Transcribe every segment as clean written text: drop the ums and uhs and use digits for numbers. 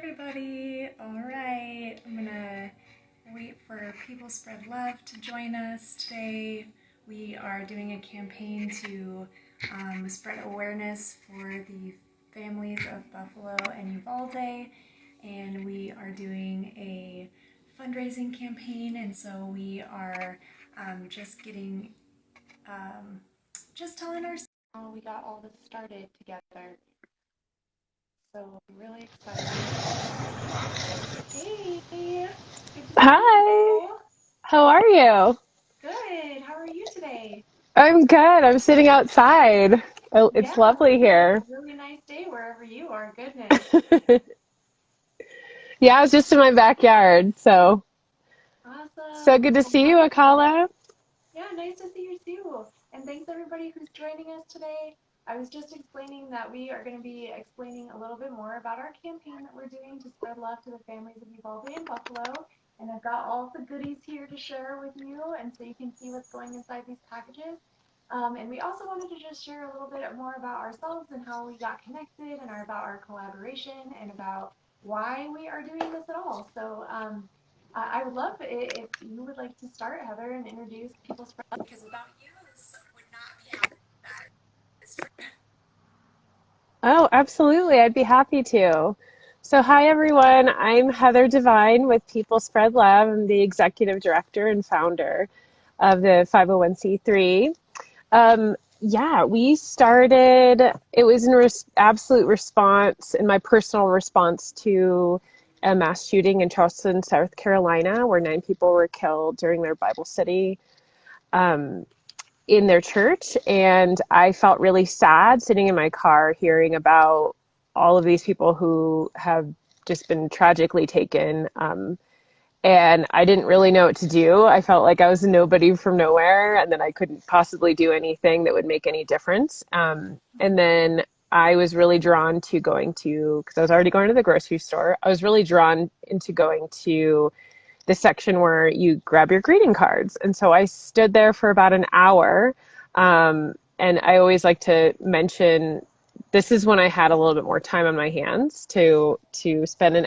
everybody. All right, I'm gonna wait for People Spread Love to join us today. We are doing a campaign to spread awareness for the families of Buffalo and Uvalde, and we are doing a fundraising campaign, and so we are just getting, just telling our how we got all this started together. So I'm really excited. Hey, good to see Hi, you. how are you? Good. How are you today? I'm good. I'm sitting outside. Oh, it's Yeah, lovely it's a here. really nice day wherever you are. Goodness. Yeah, I was just in my backyard, so Awesome. good to Well, see you, Akala. yeah, nice to see you too. And thanks everybody who's joining us today. I was just explaining that we are going to be explaining a little bit more about our campaign that we're doing to spread love to the families of Uvalde and Buffalo. And I've got all the goodies here to share with you, and so you can see what's going inside these packages. And we also wanted to just share a little bit more about ourselves and how we got connected, and about our collaboration, and about why we are doing this at all. So I would love it if you would like to start, Heather, and introduce People Spread Love, because without you, this would not be happening. Oh, absolutely. I'd be happy to. So, hi everyone. I'm Heather Devine with People Spread Love. I'm the executive director and founder of the 501c3. Yeah, we started, it was in absolute response, in my personal response to a mass shooting in Charleston, South Carolina, where 9 people were killed during their Bible study in their church. And I felt really sad sitting in my car hearing about all of these people who have just been tragically taken. And I didn't really know what to do. I felt like I was a nobody from nowhere, and then I couldn't possibly do anything that would make any difference. And then I was really drawn to going to, because I was already going to the grocery store, I was really drawn into going to the section where you grab your greeting cards. And so I stood there for about an hour. And I always like to mention this is when I had a little bit more time on my hands to spend an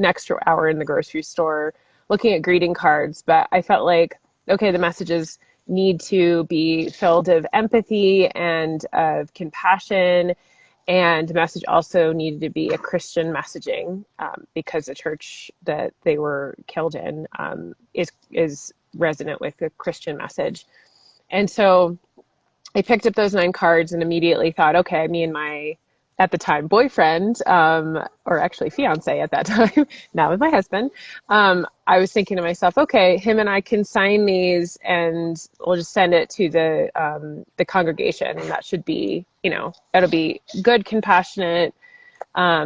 extra hour in the grocery store looking at greeting cards. But I felt like, okay, the messages need to be filled of empathy and of compassion, and the message also needed to be a Christian messaging, because the church that they were killed in is resonant with the Christian message. And so I picked up those 9 cards and immediately thought, okay, me and my, at the time, boyfriend, or actually fiance at that time, now with my husband, I was thinking to myself, okay, him and I can sign these and we'll just send it to the congregation. And that should be, that'll be good, compassionate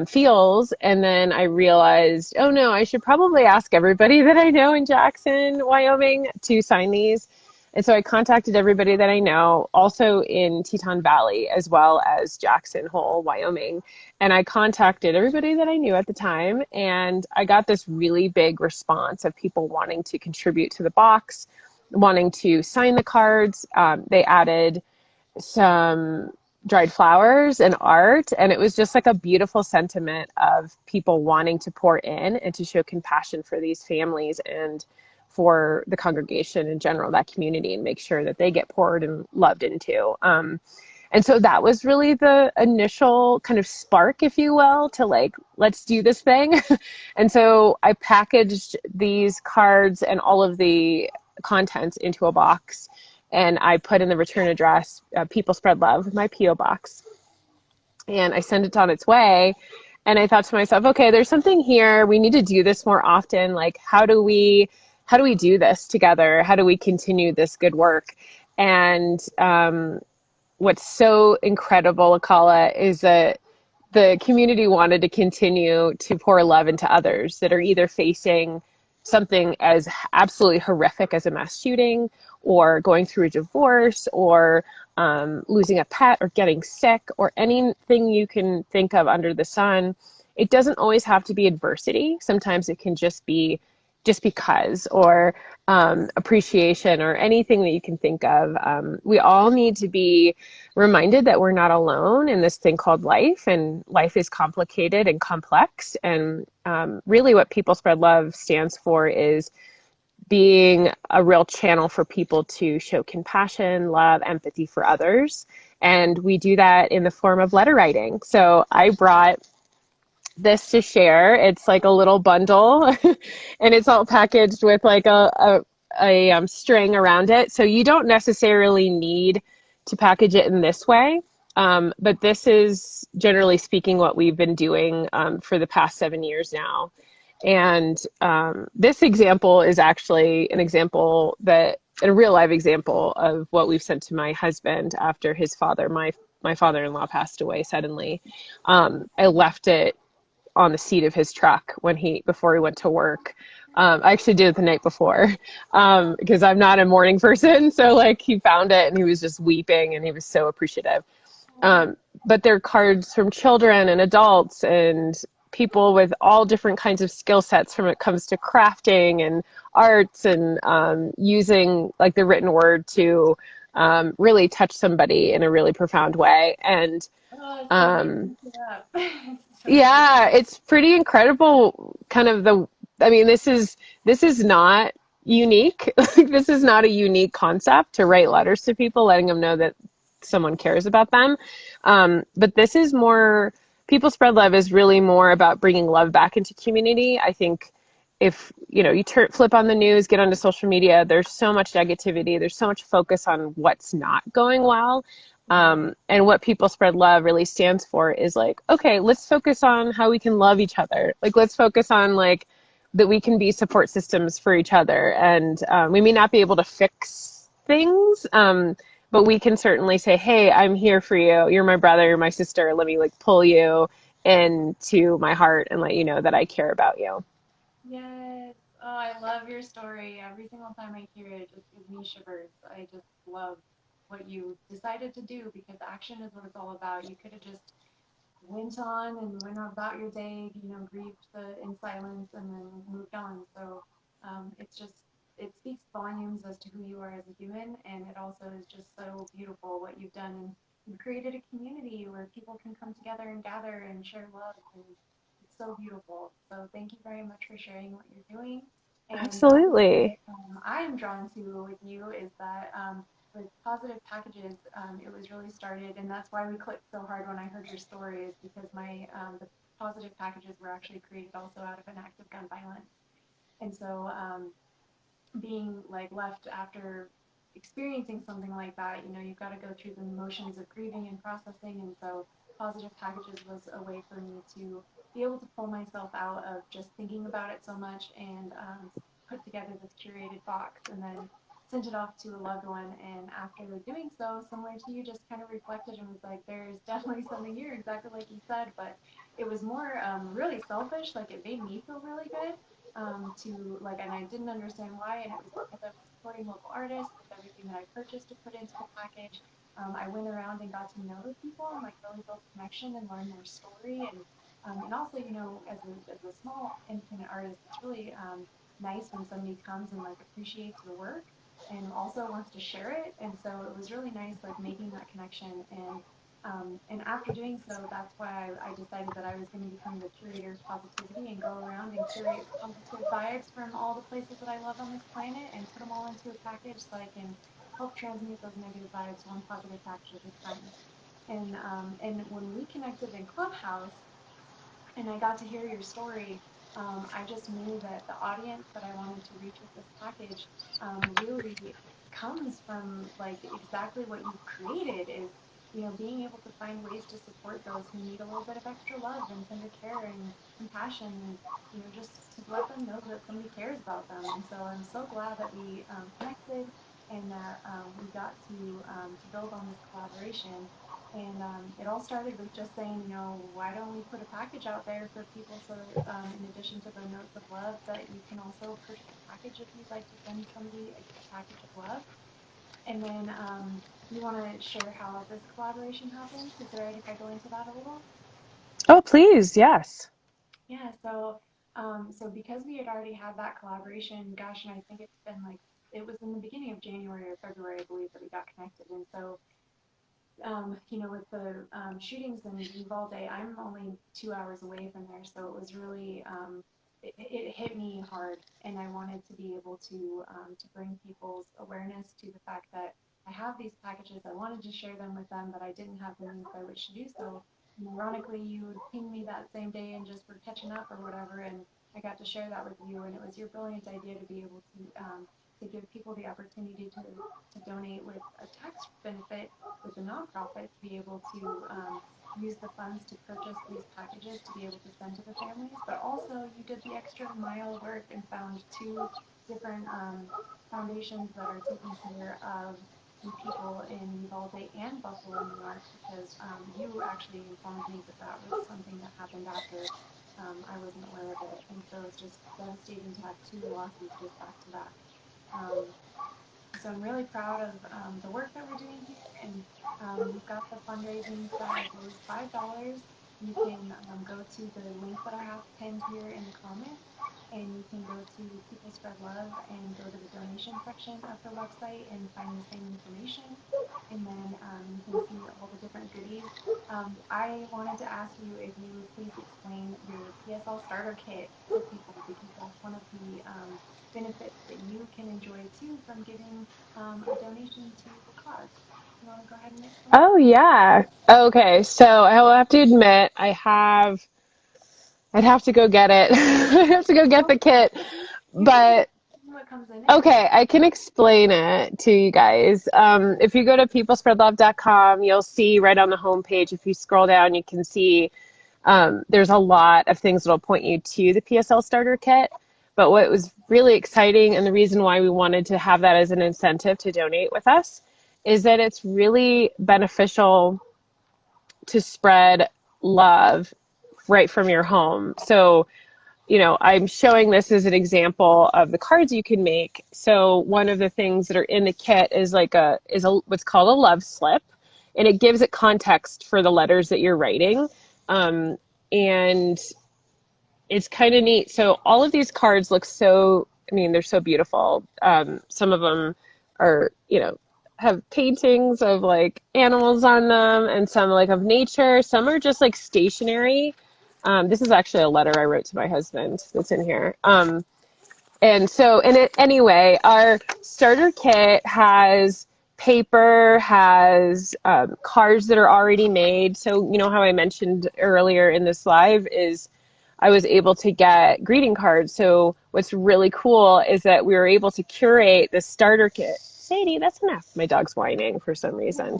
feels. And then I realized, oh no, I should probably ask everybody that I know in Jackson, Wyoming to sign these. And so I contacted everybody that I know, also in Teton Valley, as well as Jackson Hole, Wyoming. And I contacted everybody that I knew at the time. And I got this really big response of people wanting to contribute to the box, wanting to sign the cards. They added some dried flowers and art, and it was just like a beautiful sentiment of people wanting to pour in and to show compassion for these families and for the congregation in general, that community, and make sure that they get poured and loved into. And so that was really the initial kind of spark, if you will, to like, let's do this thing. And so I packaged these cards and all of the contents into a box, and I put in the return address, People Spread Love, my P.O. box, and I sent it on its way. And I thought to myself, okay, there's something here. We need to do this more often. Like, how do we do this together? How do we continue this good work? And what's so incredible, Akala, is that the community wanted to continue to pour love into others that are either facing something as absolutely horrific as a mass shooting, or going through a divorce, or losing a pet, or getting sick, or anything you can think of under the sun. It doesn't always have to be adversity. Sometimes it can just be just because, or appreciation or anything that you can think of. We all need to be reminded that we're not alone in this thing called life, and life is complicated and complex. And really, what People Spread Love stands for is being a real channel for people to show compassion, love, empathy for others. And we do that in the form of letter writing. So I brought this to share. It's like a little bundle and it's all packaged with like a string around it. So you don't necessarily need to package it in this way. But this is generally speaking what we've been doing for the past 7 years now. And this example is actually an example that a real life example of what we've sent to my husband after his father, my father-in-law passed away suddenly. I left it on the seat of his truck before he went to work. I actually did it the night before because I'm not a morning person. So like he found it and he was just weeping and he was so appreciative. But they're cards from children and adults and people with all different kinds of skill sets from it comes to crafting and arts and using like the written word to really touch somebody in a really profound way. And Oh, it's so um, beautiful to hear that. It's so beautiful. yeah, it's pretty incredible. I mean, this is not unique. Like, this is not a unique concept to write letters to people, letting them know that someone cares about them. But this is more, People Spread Love is really more about bringing love back into community. I think if, you flip on the news, get onto social media, there's so much negativity. There's so much focus on what's not going well. Right. And what People Spread Love really stands for is like, okay, let's focus on how we can love each other. Like, let's focus on like that we can be support systems for each other. And we may not be able to fix things, but we can certainly say, hey, I'm here for you. You're my brother, you're my sister. Let me like pull you into my heart and let you know that I care about you. Yes. Oh, I love your story. Every single time I hear it, it just gives me shivers. I just love what you decided to do because action is what it's all about. You could have just went on and went about your day, grieved in silence and then moved on. So it's just, it speaks volumes as to who you are as a human. And it also is just so beautiful what you've done. And you've created a community where people can come together and gather and share love. And it's so beautiful. So thank you very much for sharing what you're doing. And the piece that Absolutely. I am drawn to with you is that with positive packages, it was really started, and that's why we clicked so hard when I heard your story, is because the positive packages were actually created also out of an act of gun violence, and so being like left after experiencing something like that, you've got to go through the motions of grieving and processing, and so positive packages was a way for me to be able to pull myself out of just thinking about it so much and put together this curated box and then sent it off to a loved one. And after doing so, similar to you, just kind of reflected and was like, there's definitely something here, exactly like you said, but it was more really selfish. Like it made me feel really good to like, and I didn't understand why, and it was because I was supporting local artists with everything that I purchased to put into the package. I went around and got to know the people and like really built connection and learn their story, and also, as a small independent artist, it's really nice when somebody comes and like appreciates your work and also wants to share it. And so it was really nice like making that connection. And after doing so, that's why I decided that I was going to become the curator of positivity and go around and curate positive vibes from all the places that I love on this planet and put them all into a package so I can help transmute those negative vibes one positive package at a time. And when we connected in Clubhouse, and I got to hear your story, I just knew that the audience that I wanted to reach with this package really comes from like exactly what you've created is, being able to find ways to support those who need a little bit of extra love and tender care and compassion and, just to let them know that somebody cares about them. And so I'm so glad that we connected and that we got to build on this collaboration. And it all started with just saying, why don't we put a package out there for people so that in addition to the notes of love, that you can also purchase a package if you'd like to send somebody a package of love. And then you want to share how this collaboration happened? Is it all right if I go into that a little? Oh, please. Yes. Yeah, so So because we had already had that collaboration, gosh, and I think it's been like, it was in the beginning of January or February, I believe, that we got connected. And so with the shootings in Uvalde, I'm only 2 hours away from there, so it was really it hit me hard, and I wanted to be able to bring people's awareness to the fact that I have these packages. I wanted to share them with them, but I didn't have the means by which to do so. And ironically, you would ping me that same day and just were catching up or whatever, and I got to share that with you, and it was your brilliant idea to be able to give people the opportunity to donate with a tax benefit with the nonprofit to be able to use the funds to purchase these packages to be able to send to the families. But also, you did the extra mile work and found two different foundations that are taking care of the people in Uvalde and Buffalo, New York, because you actually informed me that that was something that happened after I wasn't aware of it. And so it's just devastating to have two losses just back to back. Um, so I'm really proud of the work that we're doing here, and we've got the fundraising set as low as $5. You can go to the link that I have pinned here in the comments, and you can go to People Spread Love and go to the donation section of the website and find the same information. And then you can see all the different goodies. I wanted to ask you if you would please explain your PSL starter kit to people, because that's one of the benefits that you can enjoy too from giving a donation to the cause. You want to go ahead and explain Oh, that? yeah. Okay. So I will have to admit, I'd have to go get it. I have to go get Well, the kit. you can But explain what comes in it. okay, I can explain it to you guys. If you go to peoplespreadlove.com, you'll see right on the homepage, if you scroll down, you can see there's a lot of things that'll point you to the PSL starter kit. But what was really exciting, and the reason why we wanted to have that as an incentive to donate with us, is that it's really beneficial to spread love right from your home. So, I'm showing this as an example of the cards you can make. So one of the things that are in the kit is what's called a love slip, and it gives it context for the letters that you're writing. And it's kind of neat. So all of these cards look they're so beautiful. Some of them are, have paintings of like animals on them, and some like of nature. Some are just like stationary. This is actually a letter I wrote to my husband that's in here. Anyway, our starter kit has paper, has cards that are already made. So, how I mentioned earlier in this live is I was able to get greeting cards. So what's really cool is that we were able to curate the starter kit. Sadie, that's enough. My dog's whining for some reason.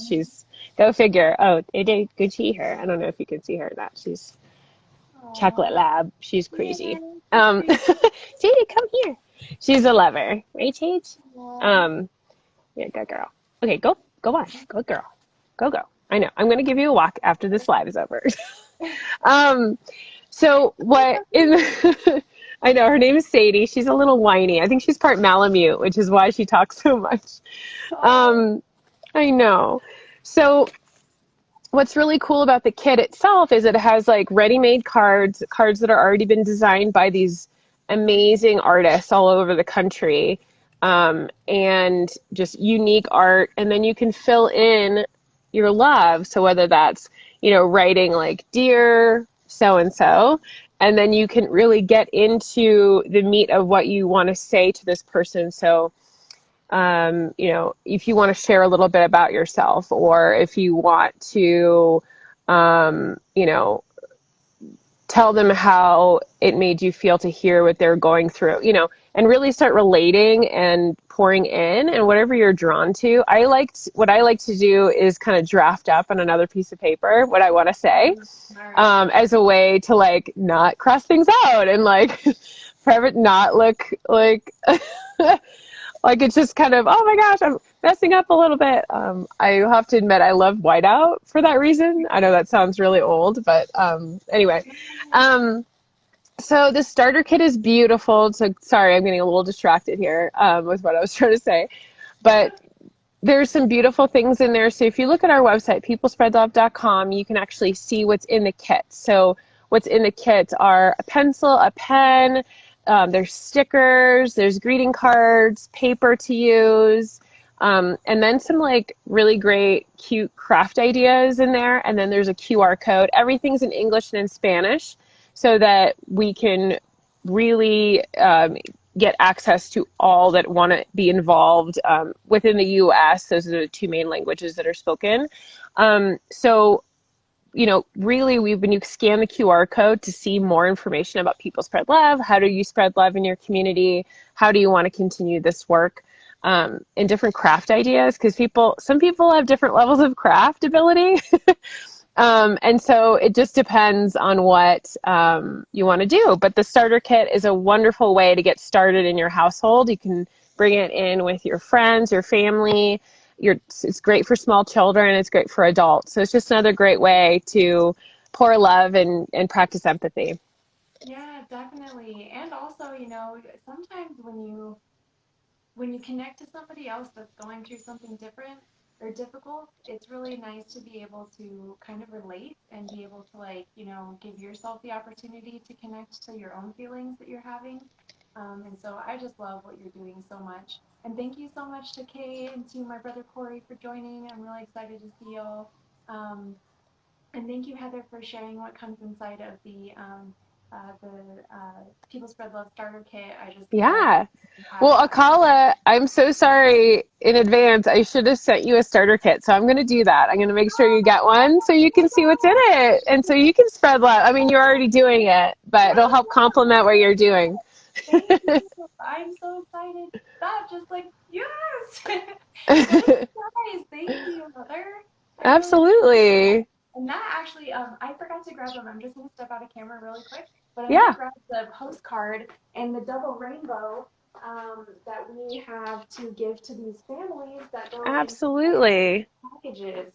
Go figure. Oh, it could see her. I don't know if you can see her or not. She's chocolate Oh, lab. She's yeah, crazy. she's crazy. Sadie, come here. She's a lover. Right, Sage? Aw. Um, yeah, good girl. Okay, go on. Go girl. Go. I know. I'm gonna give you a walk after this live is over. um, so what in I know her name is Sadie. She's a little whiny. I think she's part Malamute, which is why she talks so much. Oh, Um, I know. So what's really cool about the kit itself is it has like ready-made cards that are already been designed by these amazing artists all over the country, and just unique art. And then you can fill in your love. So whether that's, writing like dear so and so, and then you can really get into the meat of what you want to say to this person. So if you want to share a little bit about yourself, or if you want to, um, you know, tell them how it made you feel to hear what they're going through, and really start relating and pouring in, and whatever you're drawn to. What I like to do is kind of draft up on another piece of paper what I want to say, all right. as a way to like not cross things out, and like private not look like like it's just kind of, oh my gosh, I'm messing up a little bit. I have to admit, I love whiteout for that reason. I know that sounds really old, but anyway. Um, so the starter kit is beautiful. So sorry, I'm getting a little distracted here with what I was trying to say. But there's some beautiful things in there. So if you look at our website, peoplespreadlove.com, you can actually see what's in the kit. So what's in the kits are a pencil, a pen, there's stickers, there's greeting cards, paper to use, and then some like really great, cute craft ideas in there. And then there's a QR code. Everything's in English and in Spanish so that we can really get access to all that want to be involved within the US. Those are the two main languages that are spoken. So really, when you scan the QR code to see more information about People Spread Love, how do you spread love in your community? How do you want to continue this work? And different craft ideas, because some people have different levels of craft ability. And so it just depends on what you want to do. But the starter kit is a wonderful way to get started in your household. You can bring it in with your friends, your family. It's great for small children. It's great for adults. So it's just another great way to pour love and practice empathy. Yeah, definitely. And also, sometimes when you connect to somebody else that's going through something different or difficult, it's really nice to be able to kind of relate and be able to give yourself the opportunity to connect to your own feelings that you're having. And so I just love what you're doing so much. And thank you so much to Kay and to my brother Corey for joining. I'm really excited to see y'all. Um, and thank you, Heather, for sharing what comes inside of the People Spread Love starter kit. I just love Yeah. to have Well, that. Akala, I'm so sorry in advance. I should have sent you a starter kit. So I'm going to do that. I'm going to make sure you get one so you can see what's in it. And so you can spread love. I mean, you're already doing it, but it'll help complement what you're doing. Thank you. I'm so excited. That just like, yes! What a surprise. Thank you, Mother. I really appreciate that. Absolutely. And that actually, I forgot to grab them. I'm just going to step out of camera really quick, but I'm going to Yeah, grab the postcard and the double rainbow that we have to give to these families that go inside absolutely. packages.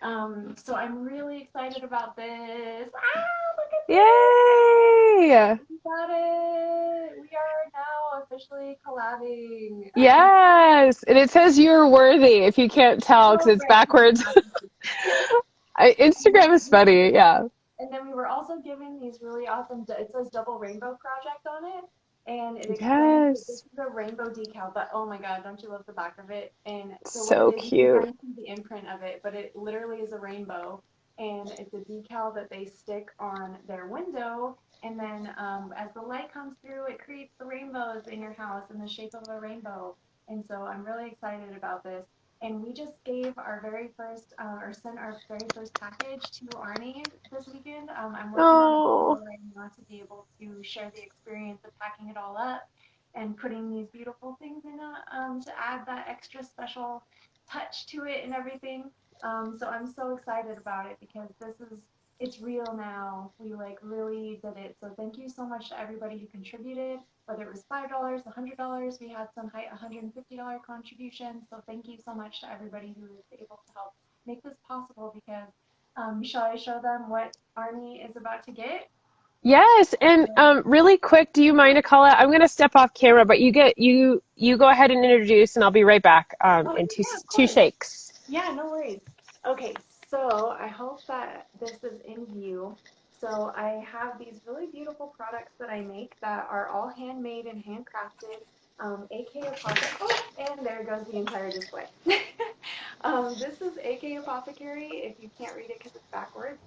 So I'm really excited about this. Ah, look at Yay. this! We got it! We are now officially collabing. Yes. And it says you're worthy if you can't tell because Oh, it's right, because backwards. it's backwards. Instagram is funny. Yeah. And then we were also given these really awesome, it says Double Rainbow Project on it. And it explains that this Yes. is a rainbow decal, but oh my God, don't you love the back of it? And so what it So is, you can cute. kind of see the imprint of it, but it literally is a rainbow. And it's a decal that they stick on their window. And then as the light comes through, it creates the rainbows in your house in the shape of a rainbow. And so I'm really excited about this. And we just gave our very first, or sent our very first package to Arnie this weekend. I'm working on a Oh, video right now to be able to share the experience of packing it all up and putting these beautiful things in it to add that extra special touch to it and everything. So I'm so excited about it because it's real now. We really did it. So thank you so much to everybody who contributed, whether it was $5, $100. We had some $150 contributions. So thank you so much to everybody who was able to help make this possible because shall I show them what Arnie is about to get? yes. And really quick, do you mind, Akala? I'm gonna step off camera, but you go ahead and introduce, and I'll be right back Oh, in yeah, of two course. shakes. Yeah, no worries. Okay, so I hope that this is in view. So I have these really beautiful products that I make that are all handmade and handcrafted, AK Apothecary. Oh, and there goes the entire display. This is AK Apothecary, if you can't read it because it's backwards.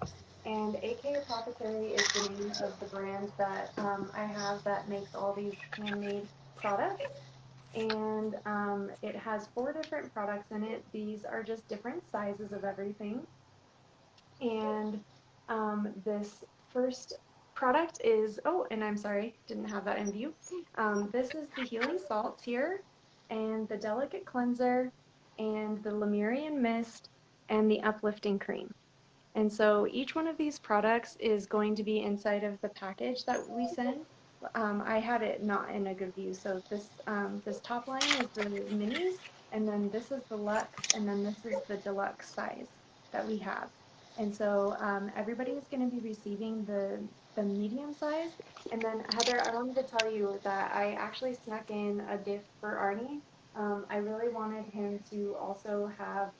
And AK Apothecary is the name of the brand that I have that makes all these handmade products and it has 4 different products in it. These are just different sizes of everything. And this first product is, oh, and I'm sorry, didn't have that in view. This is the Healing Salts here, and the Delicate Cleanser, and the Lemurian Mist, and the Uplifting Cream. And so each one of these products is going to be inside of the package that we send. I had it not in a good view. So this top line is the minis, and then this is the luxe, and then this is the deluxe size that we have. And so everybody is going to be receiving the medium size. And then Heather, I wanted to tell you that I actually snuck in a gift for Arnie. I really wanted him to also have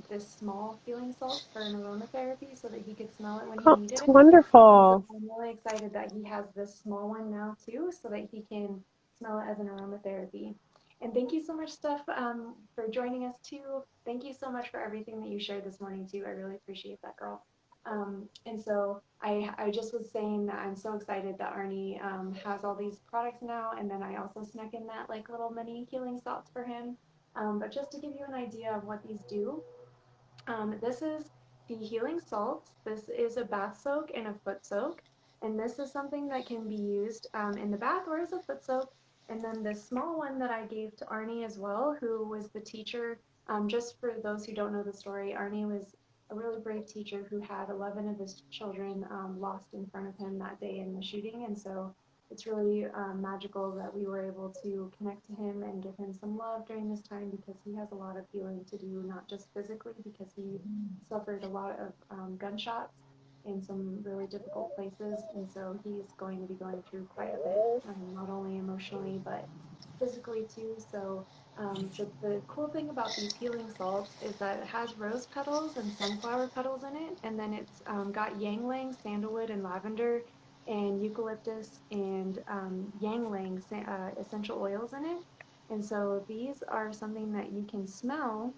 this small healing salt for an aromatherapy so that he could smell it when he Oh, needed it's it. And so wonderful. I'm really excited that he has this small one now too, so that he can smell it as an aromatherapy. And thank you so much, Steph, for joining us too. Thank you so much for everything that you shared this morning too. I really appreciate that, girl. And so I just was saying that I'm so excited that Arnie has all these products now, and then I also snuck in that like little mini healing salts for him. But just to give you an idea of what these do, this is the healing salts. This is a bath soak and a foot soak. And this is something that can be used in the bath or as a foot soak. And then the small one that I gave to Arnie as well, who was the teacher. Just for those who don't know the story, Arnie was a really brave teacher who had 11 of his children lost in front of him that day in the shooting. And so it's really magical that we were able to connect to him and give him some love during this time, because he has a lot of healing to do, not just physically, because he suffered a lot of gunshots in some really difficult places. And so he's going to be going through quite a bit, not only emotionally, but physically too. So the cool thing about these healing salts is that it has rose petals and sunflower petals in it, and then it's got ylang ylang, sandalwood, and lavender, and eucalyptus and ylang ylang essential oils in it. And so these are something that you can smell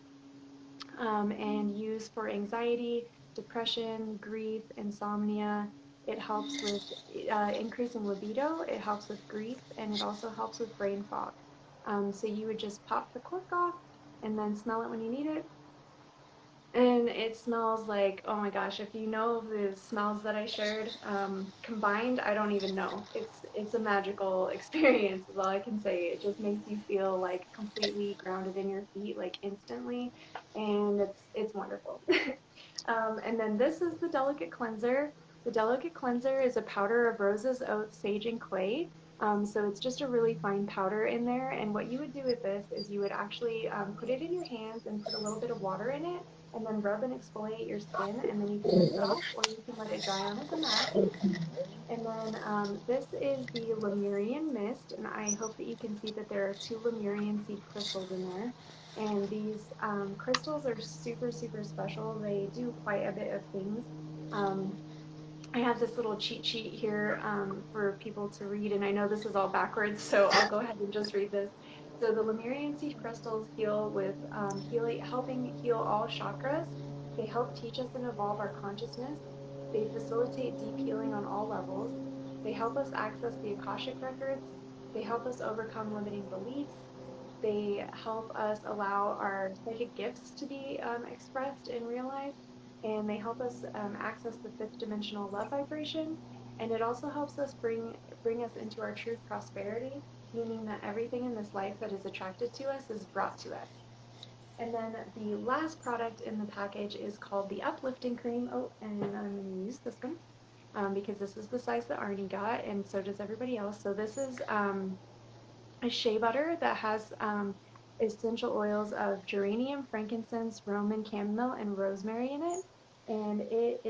and use for anxiety, depression, grief, insomnia. It helps with increasing libido, it helps with grief, and it also helps with brain fog. So you would just pop the cork off and then smell it when you need it, and it smells like, oh my gosh, if you know the smells that I shared combined, I don't even know. It's a magical experience is all I can say. It just makes you feel like completely grounded in your feet, like instantly, and it's wonderful. And then this is the Delicate Cleanser. The Delicate Cleanser is a powder of roses, oats, sage, and clay. So it's just a really fine powder in there. And what you would do with this is you would actually put it in your hands and put a little bit of water in it, and then rub and exfoliate your skin, and then you can rinse it off, or you can let it dry on as a mask. And then this is the Lemurian Mist, and I hope that you can see that there are 2 Lemurian seed crystals in there. And these crystals are super, super special. They do quite a bit of things. Um, I have this little cheat sheet here for people to read, and I know this is all backwards, so I'll go ahead and just read this. So the Lemurian seed crystals heal with helping heal all chakras. They help teach us and evolve our consciousness. They facilitate deep healing on all levels. They help us access the Akashic records. They help us overcome limiting beliefs. They help us allow our psychic gifts to be expressed and realized, and they help us access the fifth dimensional love vibration. And it also helps us bring us into our true prosperity, meaning that everything in this life that is attracted to us is brought to us. And then the last product in the package is called the Uplifting Cream. Oh, and I'm going to use this one because this is the size that Arnie got, and so does everybody else. So this is a shea butter that has essential oils of geranium, frankincense, Roman chamomile, and rosemary in it, and it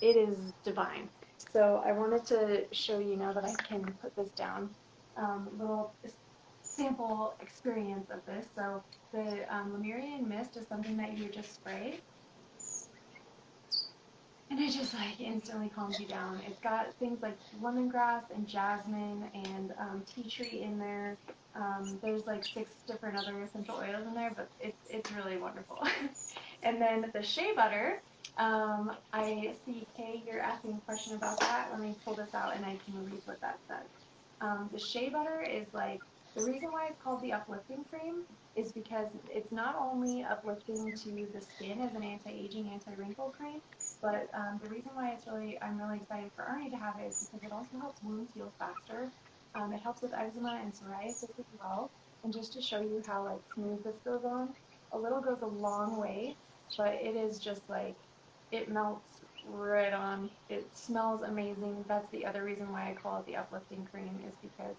is divine. So I wanted to show you now that I can put this down, little sample experience of this. So the Lemurian mist is something that you would just spray, and it just like instantly calms you down. It's got things like lemongrass and jasmine and tea tree in there. There's like 6 different other essential oils in there, but it's really wonderful. And then the shea butter, I see Kay, you're asking a question about that. Let me pull this out and I can read what that says. The shea butter is like, the reason why it's called the uplifting cream is because it's not only uplifting to the skin as an anti-aging, anti-wrinkle cream, but the reason why I'm really excited for Arnie to have it is because it also helps wounds heal faster. It helps with eczema and psoriasis as well. And just to show you how like smooth this goes on, a little goes a long way, but it is just like, it melts right on. It smells amazing. That's the other reason why I call it the uplifting cream, is because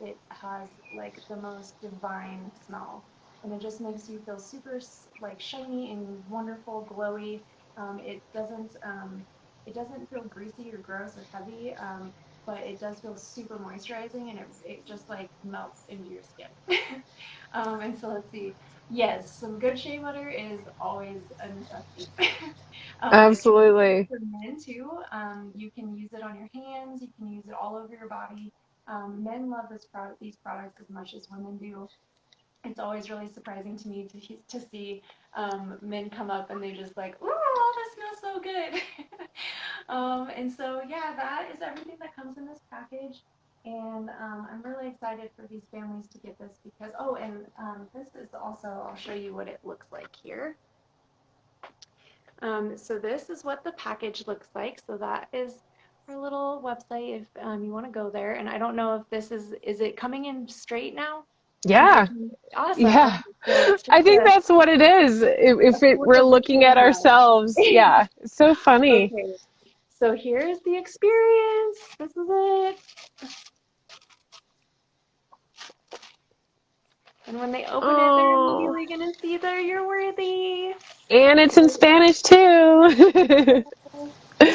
it has like the most divine smell. And it just makes you feel super like shiny and wonderful, glowy. It doesn't feel greasy or gross or heavy. but it does feel super moisturizing and it just like melts into your skin. And so let's see. Yes, some good shea butter is always a necessity. It's really good Absolutely. for men too. You can use it on your hands. You can use it all over your body. Men love these products as much as women do. It's always really surprising to me to see men come up and they just like, ooh, all this smells so good. And so, yeah, that is everything that comes in this package. And I'm really excited for these families to get this because, oh, and this is also, I'll show you what it looks like here. So this is what the package looks like. So that is our little website if you want to go there. And I don't know if is it coming in straight now? Since I Yeah. can, awesome. Yeah. Okay, so it's I just think that's what it is. a If we're flip of the looking at camera. ourselves. Yeah. It's so funny. Okay, so here's the experience. This is it. And when they open it, they're Oh, immediately gonna see that you're worthy. and it's in Spanish too. And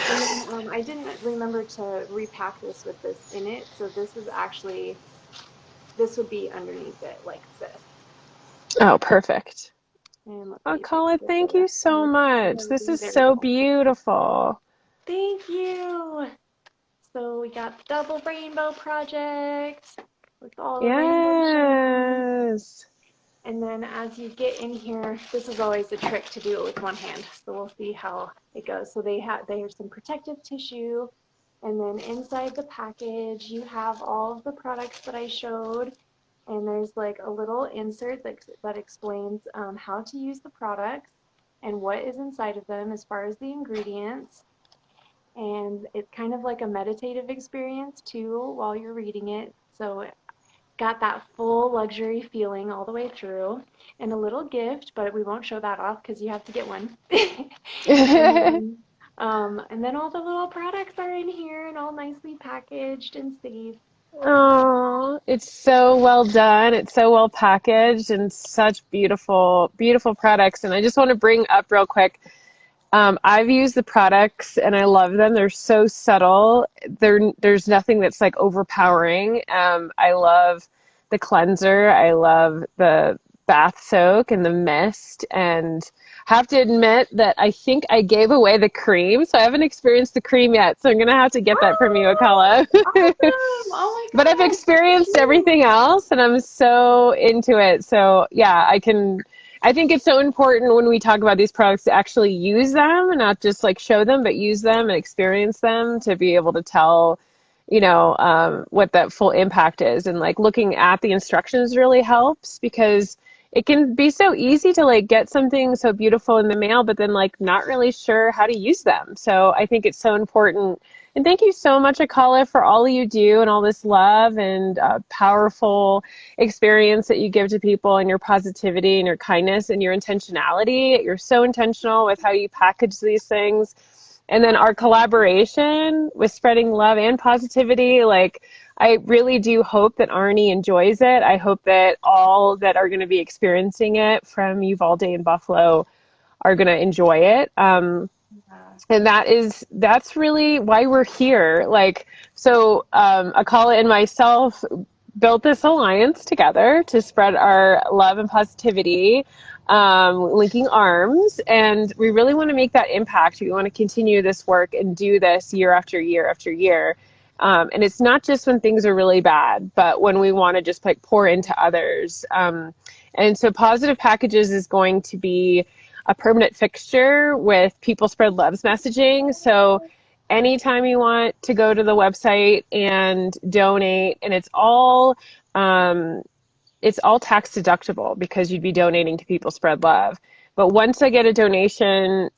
then I didn't remember to repack this with this in it, so this is actually this would be underneath it like this. Oh, perfect. And let's Oh, see if I can Colin, get thank the you so much. This closing. is There we so go. beautiful. Thank you. So we got the double rainbow project with all the rainbow shades. Yes. And then as you get in here, this is always a trick to do it with one hand. So we'll see how it goes. So there's some protective tissue. And then inside the package, you have all of the products that I showed. And there's like a little insert that explains how to use the products and what is inside of them as far as the ingredients. And it's kind of like a meditative experience too while you're reading it. So got that full luxury feeling all the way through, and a little gift, but we won't show that off because you have to get one. And then all the little products are in here and all nicely packaged and safe. Oh, it's so well done. It's so well packaged and such beautiful, beautiful products. And I just want to bring up real quick. I've used the products and I love them. They're so subtle. There's nothing that's like overpowering. I love the cleanser. I love the bath soak and the mist. And have to admit that I think I gave away the cream, so I haven't experienced the cream yet. So I'm gonna have to get that from you, Oh, Akala. awesome! Oh my But I've gosh, thank experienced you. everything else and I'm so into it. So yeah, I think it's so important when we talk about these products to actually use them and not just like show them, but use them and experience them to be able to tell, what that full impact is. And like looking at the instructions really helps because it can be so easy to like get something so beautiful in the mail, but then like not really sure how to use them. So I think it's so important. And thank you so much, Akala, for all you do and all this love and powerful experience that you give to people and your positivity and your kindness and your intentionality. You're so intentional with how you package these things. And then our collaboration with spreading love and positivity, like I really do hope that Arnie enjoys it. I hope that all that are going to be experiencing it from Uvalde and Buffalo are going to enjoy it. Yeah. And that's really why we're here. Like, so Akala and myself built this alliance together to spread our love and positivity, linking arms, and we really want to make that impact. We want to continue this work and do this year after year after year. And it's not just when things are really bad, but when we want to just like pour into others. And so Positive Packages is going to be a permanent fixture with People Spread Love's messaging. So anytime you want to go to the website and donate, and um, it's all tax deductible because you'd be donating to People Spread Love. But once I get a donation,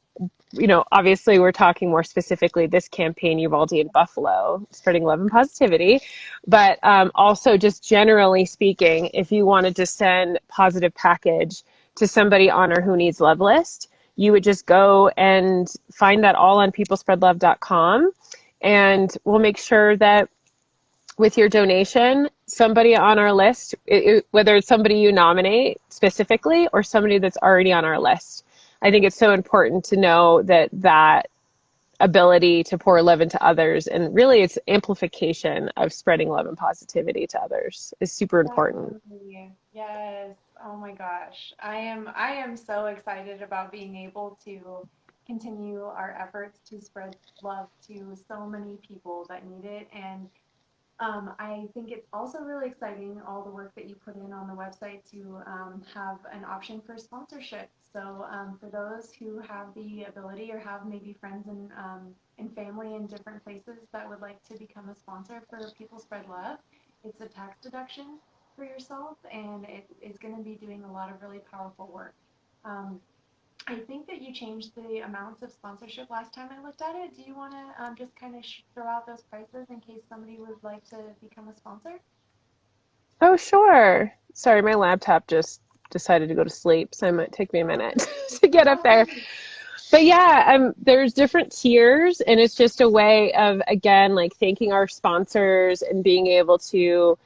obviously we're talking more specifically this campaign, Uvalde and Buffalo, spreading love and positivity. But also just generally speaking, if you wanted to send Positive Package to somebody on our Who Needs Love list, you would just go and find that all on peoplespreadlove.com. And we'll make sure that with your donation, somebody on our list, whether it's somebody you nominate specifically or somebody that's already on our list, I think it's so important to know that ability to pour love into others. And really, it's amplification of spreading love and positivity to others is super important. Definitely. Yes. Oh my gosh. I am so excited about being able to continue our efforts to spread love to so many people that need it. And I think it's also really exciting all the work that you put in on the website to have an option for sponsorship. So for those who have the ability or have maybe friends and family in different places that would like to become a sponsor for People Spread Love, it's a tax deduction for yourself, and it is going to be doing a lot of really powerful work. Um, I think that you changed the amounts of sponsorship last time I looked at it. Do you want to just kind of throw out those prices in case somebody would like to become a sponsor? Oh, sure. Sorry, my laptop just decided to go to sleep, so it might take me a minute to get up No there. worries. But yeah, there's different tiers, and it's just a way of, again, like thanking our sponsors and being able to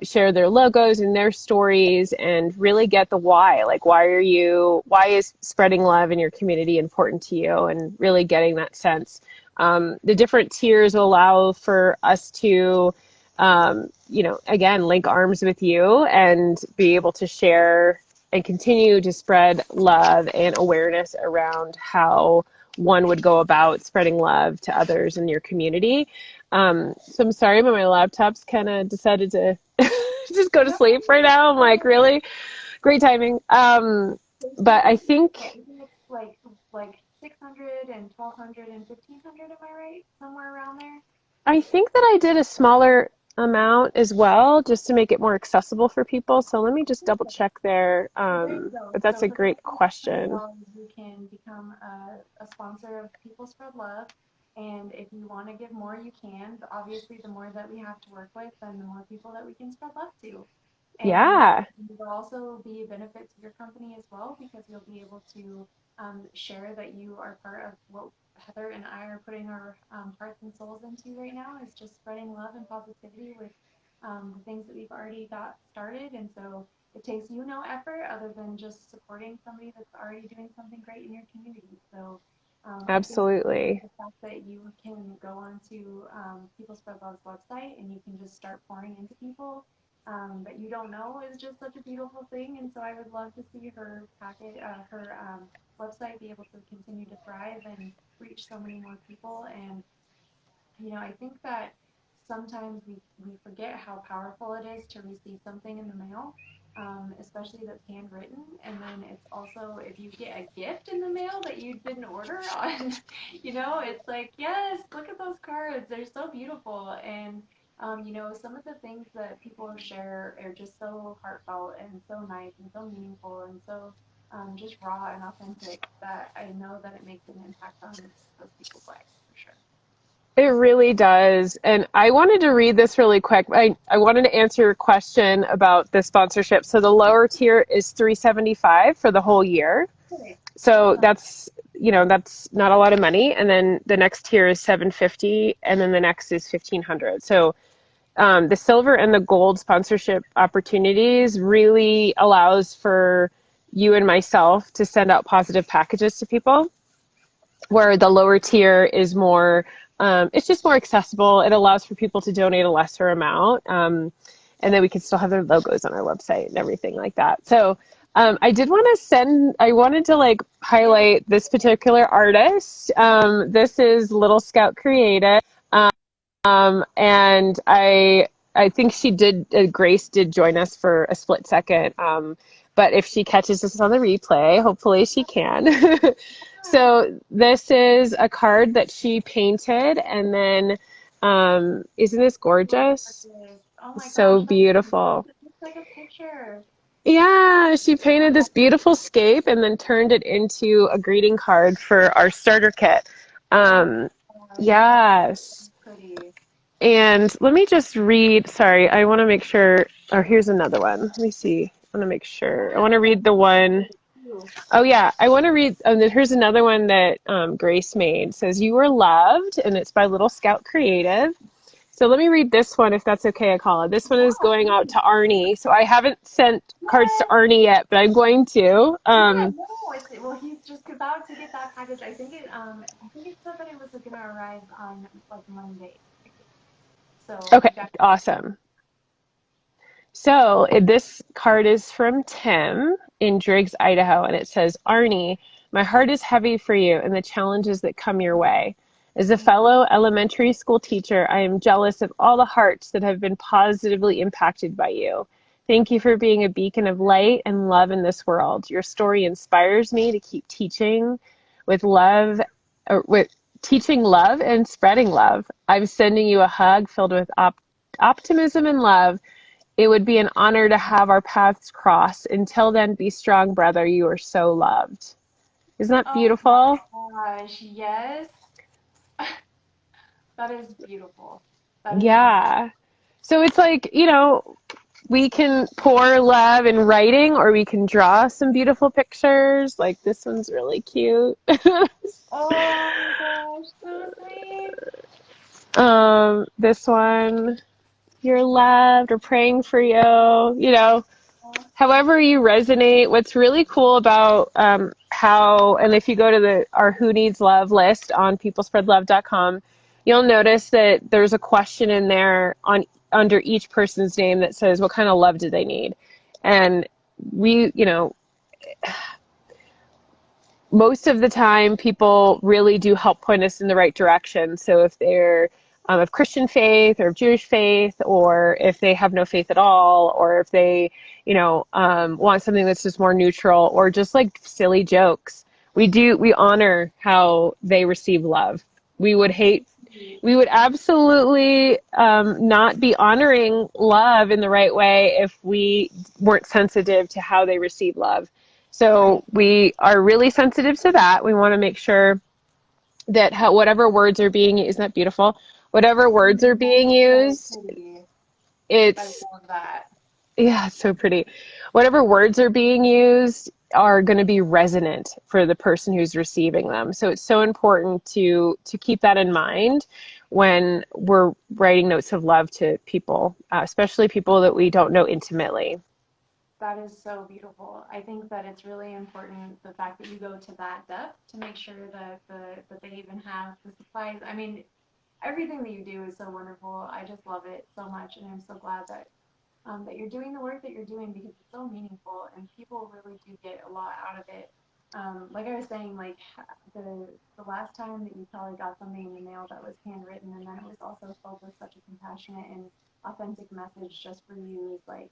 share their logos and their stories and really get the why. Like, why is spreading love in your community important to you? And really getting that sense. The different tiers will allow for us to, again, link arms with you and be able to share and continue to spread love and awareness around how one would go about spreading love to others in your community. So I'm sorry, but my laptop's kind of decided to just go to No sleep right now. I'm like, worries. really? Great timing. There's But I different tiers, though. think Isn't it like 600 and 1200 and 1500? Am I right? Somewhere around there. I think that I did a smaller amount as well, just to make it more accessible for people. So let me just double check there. There you go. But that's So a for less great than $600, question. you can become a sponsor of People Spread Love. And if you want to give more, you can. But obviously, the more that we have to work with, then the more people that we can spread love to. And Yeah, it will also be a benefit to your company as well because you'll be able to share that you are part of what Heather and I are putting our hearts and souls into right now is just spreading love and positivity with the things that we've already got started. And so it takes you no effort other than just supporting somebody that's already doing something great in your community. So I think absolutely. the fact that you can go onto People Spread Love's website and you can just start pouring into people that you don't know is just such a beautiful thing. And so I would love to see her website be able to continue to thrive and reach so many more people. And I think that sometimes we forget how powerful it is to receive something in the mail, especially that's handwritten. And then it's also if you get a gift in the mail that you didn't order on, it's like, yes, look at those cards. They're so beautiful. And, some of the things that people share are just so heartfelt and so nice and so meaningful and so just raw and authentic that I know that it makes an impact on those people's lives for sure. It really does. And I wanted to read this really quick. I wanted to answer your question about the sponsorship. So the lower tier is 375 for the whole year. Okay. So Awesome. that's not a lot of money. And then the next tier is 750, and then the next is 1500. So the silver and the gold sponsorship opportunities really allows for you and myself to send out positive packages to people, where the lower tier is more, it's just more accessible. It allows for people to donate a lesser amount. And then we can still have their logos on our website and everything like that. So I wanted to like highlight this particular artist. This is Little Scout Creative. And I think Grace did join us for a split second. But if she catches this on the replay, hopefully she can. So this is a card that she painted, and then isn't this gorgeous? Gorgeous. Oh my So gosh, that's so nice. beautiful. It looks like a picture. Yeah, she Oh, painted this beautiful scape and then turned it into a greeting card for our starter kit. oh Um, my gosh, that's yes. pretty. And let me just read. Sorry, I want to make sure. Oh, here's another one. Let me see. I want to make Oh sure. I yeah, want to that read the looks one. pretty too. Oh, yeah. I want to read. Here's another one that Grace made. It says, "You were loved," and it's by Little Scout Creative. So let me read this one if that's okay, Akala. This one is Yeah, going out please. to Arnie. So I haven't sent cards to Yes. Arnie yet, but I'm going to. Yeah, no, well, he's just about to get that package. I think it said that it was gonna arrive on like Monday, I think. So Okay, definitely. awesome. So this card is from Tim in Driggs, Idaho, and it says, Arnie, my heart is heavy for you and the challenges that come your way. As a fellow elementary school teacher, I am jealous of all the hearts that have been positively impacted by you. Thank you for being a beacon of light and love in this world. Your story inspires me to keep teaching with love, with teaching love and spreading love. I'm sending you a hug filled with optimism and love. It would be an honor to have our paths cross. Until then, be strong, brother. You are so loved. Isn't that Oh my beautiful? gosh, yes. That is beautiful. That is beautiful. Yeah. So it's like, we can pour love in writing or we can draw some beautiful pictures. Like this one's really cute. Oh my gosh, so sweet. This one, you're loved or praying for you, however you resonate. What's really cool about and if you go to our Who Needs Love list on peoplespreadlove.com, you'll notice that there's a question in there under each person's name that says what kind of love do they need. And we, most of the time people really do help point us in the right direction. So if they're of Christian faith or of Jewish faith, or if they have no faith at all, or if they, want something that's just more neutral or just like silly jokes, we honor how they receive love. We would hate, we would absolutely not be honoring love in the right way if we weren't sensitive to how they receive love. So Right. we are really sensitive to that. We want to make sure that whatever words are being, isn't that beautiful? Whatever words are That being is so used, pretty. I it's, love that. yeah, it's so pretty. Whatever words are being used are going to be resonant for the person who's receiving them. So it's so important to keep that in mind when we're writing notes of love to people, especially people that we don't know intimately. That is so beautiful. I think that it's really important the fact that you go to that depth to make sure that that they even have the supplies. I mean, everything that you do is so wonderful. I just love it so much, and I'm so glad that you're doing the work that you're doing because it's so meaningful and people really do get a lot out of it. Like I was saying, like the last time that you probably got something in the mail that was handwritten and then it was also filled with such a compassionate and authentic message just for you is like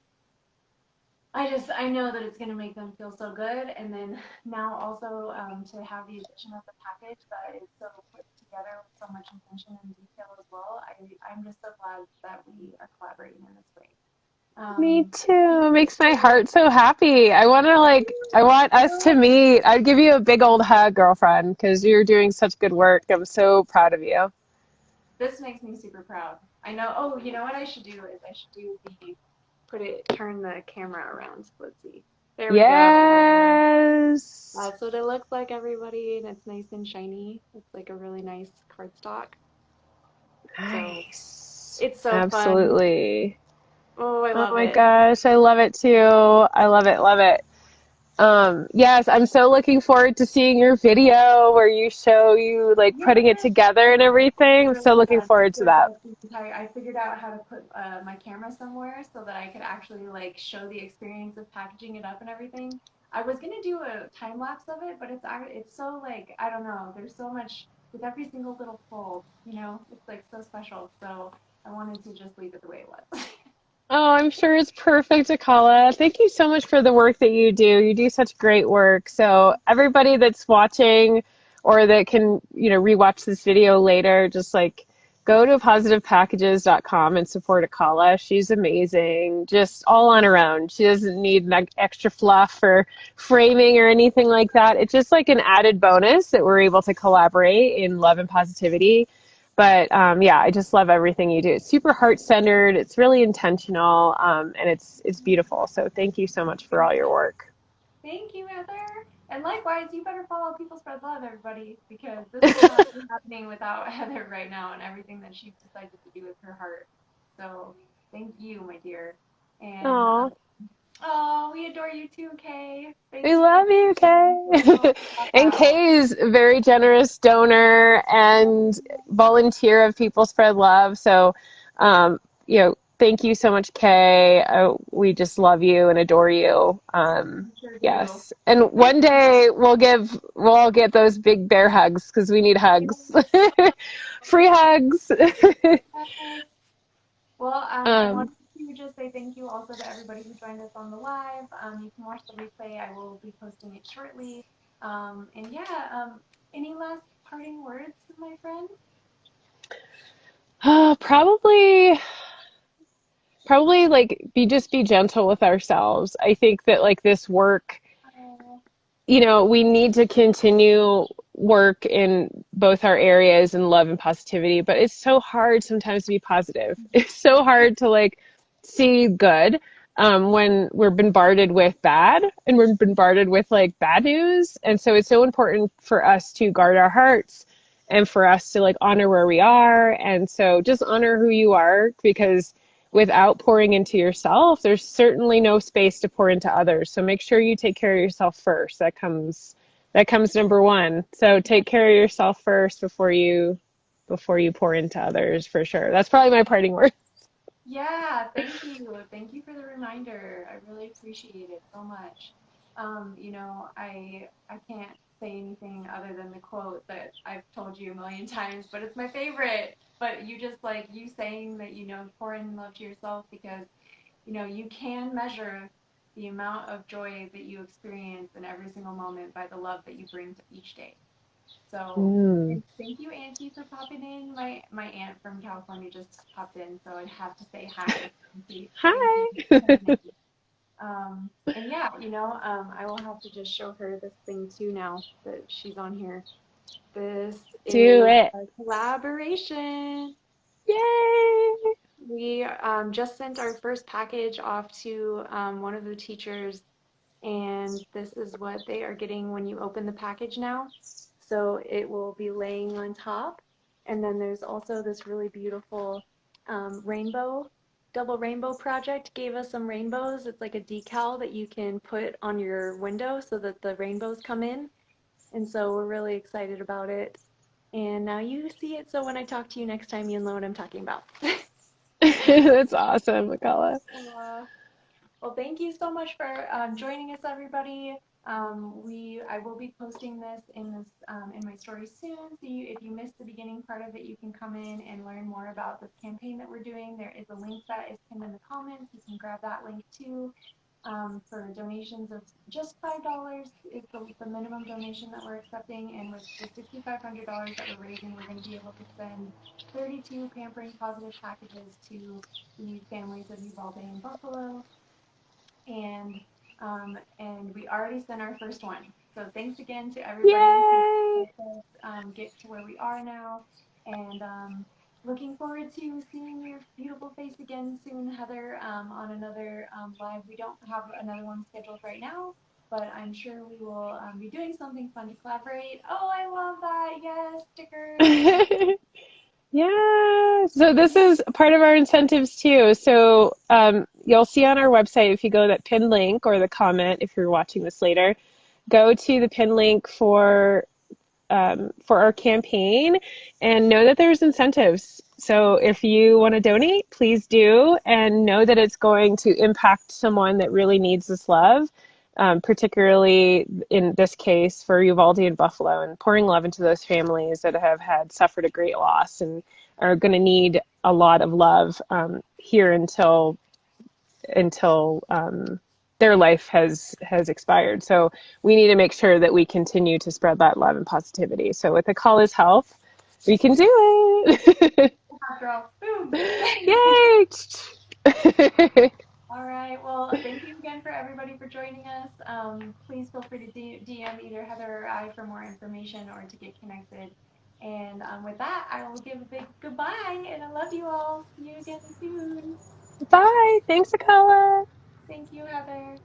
I know that it's gonna make them feel so good, and then now also to have the addition of the package that is so put together with so much intention and detail as well. I'm just so glad that we are collaborating in this way. Me Thank too. It you makes my for heart so happy. I want us to you. meet. I'd give you a big old hug, girlfriend, because you're doing such good work. I'm so proud of you. This makes me super proud. I know. Oh, you know what I should do is I should do the turn the camera around. Let's see. There we go. Yes. That's what it looks like, everybody, and it's nice and shiny. It's like a really nice cardstock. So Nice. it's so fun. Absolutely. Oh, I Oh love my it. gosh, I love it too. I love it, love it. Yes, I'm so looking forward to seeing your video where you show you like Yeah, putting it together and everything. I'm so really looking fun. forward to that. I figured out how to put my camera somewhere so that I could actually like show the experience of packaging it up and everything. I was gonna do a time lapse of it, but it's so like I don't know. There's so much with every single little fold. It's like so special. So I wanted to just leave it the way it was. Oh, I'm sure it's perfect, Akala. Thank you so much for the work that you do. You do such great work. So everybody that's watching or that can, rewatch this video later, just like go to positivepackages.com and support Akala. She's amazing, just all on her own. She doesn't need like extra fluff or framing or anything like that. It's just like an added bonus that we're able to collaborate in love and positivity. But yeah, I just love everything you do. It's super heart centered. It's really intentional, and it's beautiful. So thank you so much for all your work. Thank you, Heather. And likewise, you better follow People Spread Love, everybody, because this would not be happening without Heather right now and everything that she's decided to do with her heart. So thank you, my dear. And Oh, oh, we adore you too, Kay. we Thank you for love you, being so Kay. love And that whole. Kay is a very generous donor and volunteer of People Spread Love. So, you know, thank you so much, Kay. We just love you and adore you. We sure do. Yes. And one day we'll all get those big bear hugs because we need hugs. Free hugs. Yes. Well, I um, wanted to just say thank you also to everybody who joined us on the live. You can watch the replay. I will be posting it shortly. And yeah, any last parting words, my friend? probably like be gentle with ourselves. I think that like this work, Oh, we need to continue work in both our areas in love and positivity, but it's so hard sometimes to be positive. It's so hard to like see good when we're bombarded with bad and we're bombarded with like bad news. And so it's so important for us to guard our hearts and for us to like honor where we are. And so just honor who you are, because without pouring into yourself, there's certainly no space to pour into others. So make sure you take care of yourself first. That comes number one. So take care of yourself first before you pour into others, for sure. That's probably my parting word. yeah, thank you. Thank you for the reminder. I really appreciate it so much. I can't say anything other than the quote that I've told you a million times, but it's my favorite. But you just like you saying that, pour in love to yourself because, you can measure the amount of joy that you experience in every single moment by the love that you bring to each day. So, Mm. and thank you, Auntie, for popping in. My aunt from California just popped in, so I'd have to say hi, Auntie. Thank you for Hi. coming in. And yeah, I will have to just show her this thing too now that she's on here. This Do is it. a collaboration. Yay. We just sent our first package off to one of the teachers, and this is what they are getting when you open the package now. So it will be laying on top. And then there's also this really beautiful rainbow, double rainbow project gave us some rainbows. It's like a decal that you can put on your window so that the rainbows come in. And so we're really excited about it. And now you see it, so when I talk to you next time, you'll know what I'm talking about. That's awesome, Makala. Uh, Well, thank you so much for joining us, everybody. I will be posting this in my story soon. So if you missed the beginning part of it, you can come in and learn more about this campaign that we're doing. There is a link that is pinned in the comments. You can grab that link too. For donations of just $5 is the minimum donation that we're accepting, and with the $6,500 that we're raising, we're going to be able to send 32 Pampering Positive packages to the families of Uvalde and Buffalo, and we already sent our first one. So thanks again to everybody who Yay. helped us get to where we are now, and looking forward to seeing your beautiful face again soon, Heather, on another live. We don't have another one scheduled right now, but I'm sure we will be doing something fun to collaborate. Oh, I love that! Yes, stickers. Yeah. So this Yeah. is part of our incentives too. So you'll see on our website, if you go to that pin link or the comment, if you're watching this later, go to the pin link for our campaign and know that there's incentives. So if you want to donate, please do, and know that it's going to impact someone that really needs this love, particularly in this case for Uvalde and Buffalo, and pouring love into those families that have had suffered a great loss and are going to need a lot of love here until their life has expired. So we need to make sure that we continue to spread that love and positivity. So with the call is health, we can do it. Girl. Boom. Yay! All right. Well, thank you again for everybody for joining us. Please feel free to DM either Heather or I for more information or to get connected. And with that, I will give a big goodbye, and I love you all. See you again soon. Bye. Thanks, Akala. Thank you, Heather.